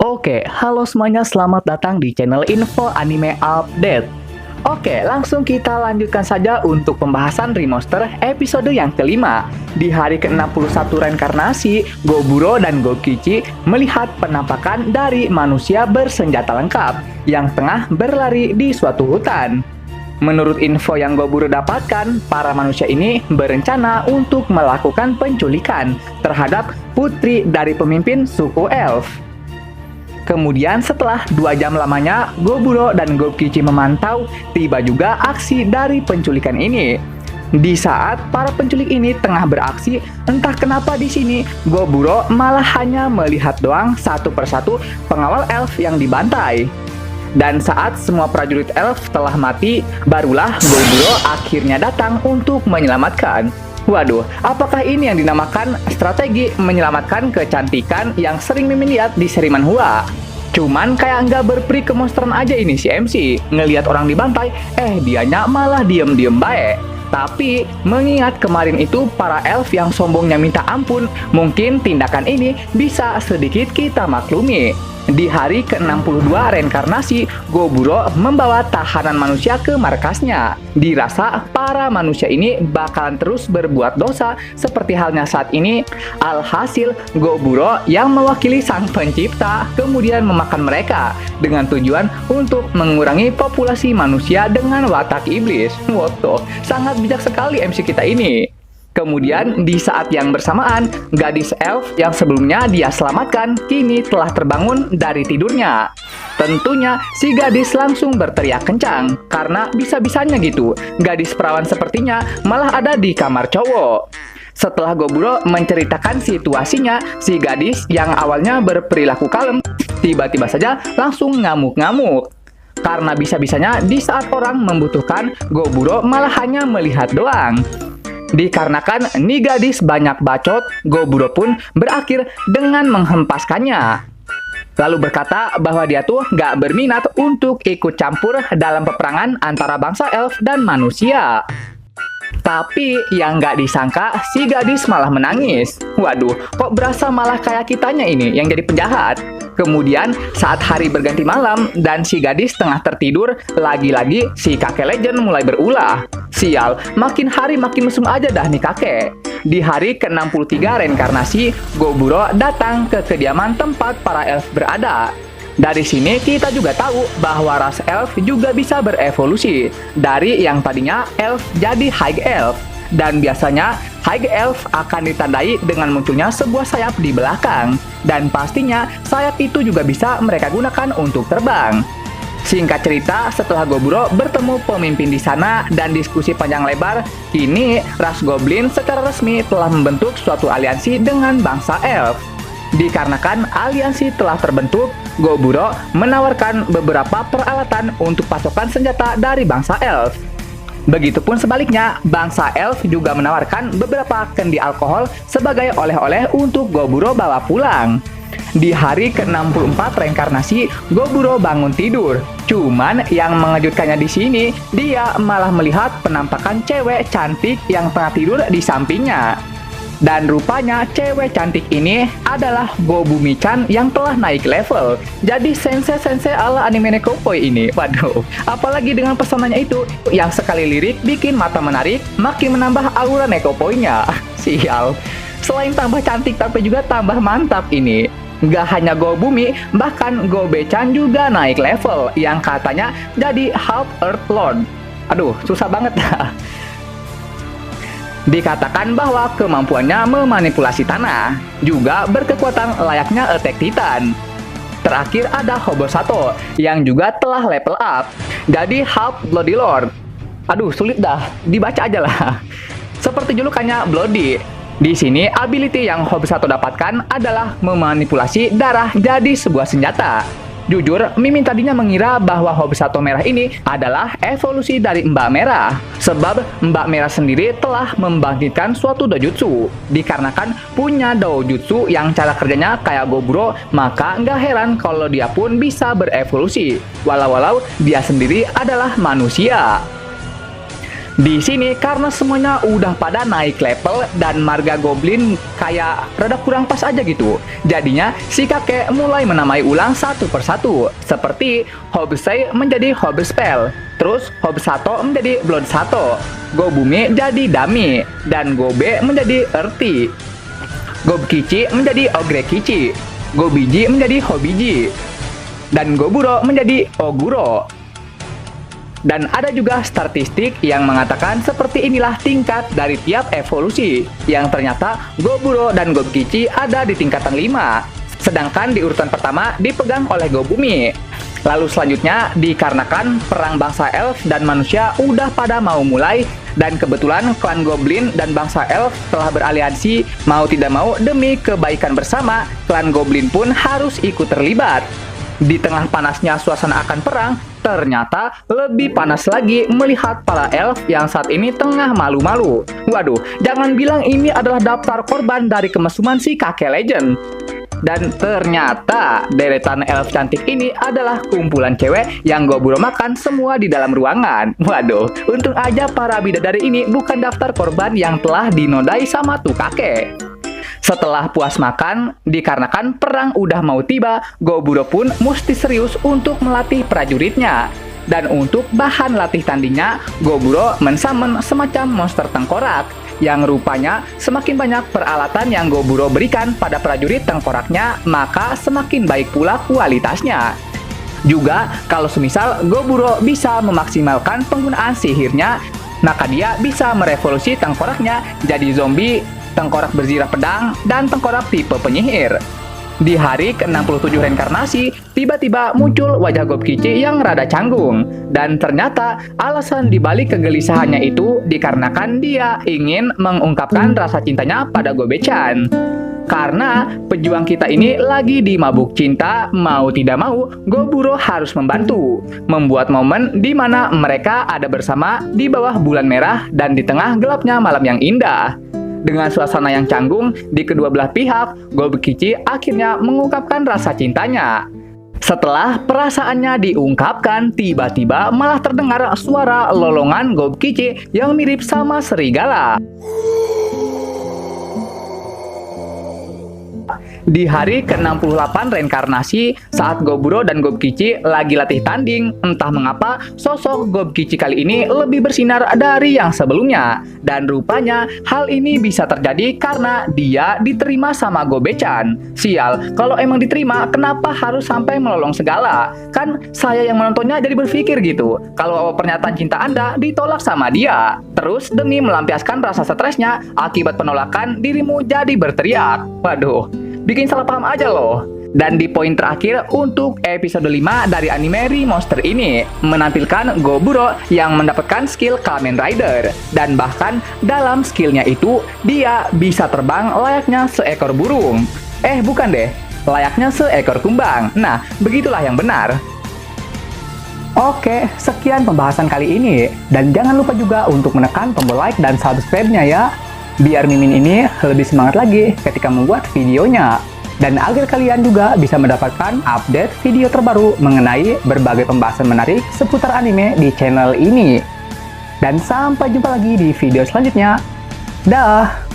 Oke, halo semuanya, selamat datang di channel Info Anime Update. Oke, langsung kita lanjutkan saja untuk pembahasan remaster episode yang kelima. Di hari ke-61 reinkarnasi, Goburo dan Gokichi melihat penampakan dari manusia bersenjata lengkap yang tengah berlari di suatu hutan. Menurut info yang Goburo dapatkan, para manusia ini berencana untuk melakukan penculikan terhadap putri dari pemimpin suku elf. Kemudian setelah 2 jam lamanya, Goburo dan Gokichi memantau, tiba juga aksi dari penculikan ini. Di saat para penculik ini tengah beraksi, entah kenapa di sini Goburo malah hanya melihat doang satu persatu pengawal elf yang dibantai. Dan saat semua prajurit elf telah mati, barulah Goburo akhirnya datang untuk menyelamatkan. Waduh, apakah ini yang dinamakan strategi menyelamatkan kecantikan yang sering Mimin lihat di seri manhwa? Cuman kayak nggak berperi kemonsteran aja ini si MC. Ngelihat orang dibantai, dianya malah diem-diem baik. Tapi, mengingat kemarin itu para elf yang sombongnya minta ampun, mungkin tindakan ini bisa sedikit kita maklumi. Di hari ke-62 reinkarnasi, Goburo membawa tahanan manusia ke markasnya. Dirasa para manusia ini bakalan terus berbuat dosa seperti halnya saat ini. Alhasil, Goburo yang mewakili sang pencipta kemudian memakan mereka dengan tujuan untuk mengurangi populasi manusia dengan watak iblis. Woto, sangat bijak sekali MC kita ini. Kemudian, di saat yang bersamaan, gadis elf yang sebelumnya dia selamatkan kini telah terbangun dari tidurnya. Tentunya, si gadis langsung berteriak kencang, karena bisa-bisanya gitu, gadis perawan sepertinya malah ada di kamar cowok. Setelah Goburo menceritakan situasinya, si gadis yang awalnya berperilaku kalem, tiba-tiba saja langsung ngamuk-ngamuk. Karena bisa-bisanya di saat orang membutuhkan, Goburo malah hanya melihat doang. Dikarenakan nih gadis banyak bacot, Goburo pun berakhir dengan menghempaskannya. Lalu berkata bahwa dia tuh nggak berminat untuk ikut campur dalam peperangan antara bangsa elf dan manusia. Tapi yang nggak disangka, si gadis malah menangis. Waduh, kok berasa malah kayak kitanya ini yang jadi penjahat. Kemudian saat hari berganti malam dan si gadis tengah tertidur, lagi-lagi si kakek legend mulai berulah. Sial, makin hari makin mesum aja dah nih kakek. Di hari ke-63 reinkarnasi, Goburo datang ke kediaman tempat para elf berada. Dari sini kita juga tahu bahwa ras elf juga bisa berevolusi. Dari yang tadinya elf jadi high elf. Dan biasanya high elf akan ditandai dengan munculnya sebuah sayap di belakang. Dan pastinya sayap itu juga bisa mereka gunakan untuk terbang. Singkat cerita, setelah Goburo bertemu pemimpin di sana dan diskusi panjang lebar, kini ras goblin secara resmi telah membentuk suatu aliansi dengan bangsa elf. Dikarenakan aliansi telah terbentuk, Goburo menawarkan beberapa peralatan untuk pasokan senjata dari bangsa elf. Begitupun sebaliknya, bangsa elf juga menawarkan beberapa kendi alkohol sebagai oleh-oleh untuk Goburo bawa pulang. Di hari ke-64 reinkarnasi, Goburo bangun tidur. Cuman yang mengejutkannya di sini, dia malah melihat penampakan cewek cantik yang tengah tidur di sampingnya. Dan rupanya cewek cantik ini adalah Gobumi-chan yang telah naik level. Jadi sensei-sensei ala anime Nekopoi ini. Waduh, apalagi dengan pesanannya itu yang sekali lirik bikin mata menarik, makin menambah aura Nekopoinya. Sial. Selain tambah cantik tapi juga tambah mantap ini. Gak hanya Gobumi, bahkan Gobe-chan juga naik level yang katanya jadi half Earth Lord. Aduh, susah banget dah. Dikatakan bahwa kemampuannya memanipulasi tanah, juga berkekuatan layaknya Attack Titan. Terakhir ada Hobosato, yang juga telah level up, jadi half Bloody Lord. Aduh, sulit dah, dibaca aja lah. Seperti julukannya Bloody. Di sini, ability yang Hobosato dapatkan adalah memanipulasi darah jadi sebuah senjata. Jujur, Mimin tadinya mengira bahwa Hobosato merah ini adalah evolusi dari Mbak Merah. Sebab Mbak Merah sendiri telah membangkitkan suatu dojutsu. Dikarenakan punya dojutsu yang cara kerjanya kayak Goburo, maka nggak heran kalau dia pun bisa berevolusi. Walau dia sendiri adalah manusia. Di sini karena semuanya udah pada naik level dan marga goblin kayak rada kurang pas aja gitu. Jadinya si kakek mulai menamai ulang satu persatu. Seperti Hobsei menjadi Hobspell, terus Hobsato menjadi Bloodsato, Gobumi jadi Dami, dan Gobe menjadi Earthy, Gobkichi menjadi Ogrekichi, Gobiji menjadi Hobiji, dan Goburo menjadi Oguro. Dan ada juga statistik yang mengatakan seperti inilah tingkat dari tiap evolusi, yang ternyata Goburo dan Gobkichi ada di tingkatan 5, sedangkan di urutan pertama dipegang oleh Gobumi. Lalu selanjutnya dikarenakan perang bangsa elf dan manusia udah pada mau mulai, dan kebetulan klan goblin dan bangsa elf telah beraliansi mau tidak mau demi kebaikan bersama, klan goblin pun harus ikut terlibat. Di tengah panasnya suasana akan perang, ternyata lebih panas lagi melihat para elf yang saat ini tengah malu-malu. Waduh, jangan bilang ini adalah daftar korban dari kemesuman si kakek legend. Dan ternyata deretan elf cantik ini adalah kumpulan cewek yang Goburo makan semua di dalam ruangan. Waduh, untung aja para bidadari ini bukan daftar korban yang telah dinodai sama tuh kakek. Setelah puas makan, dikarenakan perang udah mau tiba, Goburo pun mesti serius untuk melatih prajuritnya. Dan untuk bahan latih tandingnya, Goburo mensummon semacam monster tengkorak, yang rupanya semakin banyak peralatan yang Goburo berikan pada prajurit tengkoraknya, maka semakin baik pula kualitasnya. Juga, kalau semisal Goburo bisa memaksimalkan penggunaan sihirnya, maka dia bisa merevolusi tengkoraknya jadi zombie, tengkorak berzirah pedang, dan tengkorak tipe penyihir. Di hari ke-67 reinkarnasi, tiba-tiba muncul wajah Gobkichi yang rada canggung. Dan ternyata alasan dibalik kegelisahannya itu dikarenakan dia ingin mengungkapkan rasa cintanya pada Gobe-chan. Karena pejuang kita ini lagi di mabuk cinta, mau tidak mau, Goburo harus membantu. Membuat momen di mana mereka ada bersama di bawah bulan merah dan di tengah gelapnya malam yang indah. Dengan suasana yang canggung di kedua belah pihak, Gobkichi akhirnya mengungkapkan rasa cintanya. Setelah perasaannya diungkapkan, tiba-tiba malah terdengar suara lolongan Gobkichi yang mirip sama serigala. Di hari ke-68 reinkarnasi, saat Goburo dan Gobkichi lagi latih tanding, entah mengapa sosok Gobkichi kali ini lebih bersinar dari yang sebelumnya. Dan rupanya hal ini bisa terjadi karena dia diterima sama Gobe-chan. Sial, kalau emang diterima, kenapa harus sampai melolong segala? Kan saya yang menontonnya jadi berpikir gitu, kalau pernyataan cinta Anda ditolak sama dia. Terus demi melampiaskan rasa stresnya akibat penolakan, dirimu jadi berteriak. Waduh, bikin salah paham aja loh. Dan di poin terakhir untuk episode 5 dari anime Monster ini, menampilkan Goburo yang mendapatkan skill Kamen Rider. Dan bahkan dalam skillnya itu, dia bisa terbang layaknya seekor burung. Bukan deh, layaknya seekor kumbang. Nah, begitulah yang benar. Oke, sekian pembahasan kali ini. Dan jangan lupa juga untuk menekan tombol like dan subscribe-nya ya, biar Mimin ini lebih semangat lagi ketika membuat videonya. Dan agar kalian juga bisa mendapatkan update video terbaru mengenai berbagai pembahasan menarik seputar anime di channel ini. Dan sampai jumpa lagi di video selanjutnya. Dah!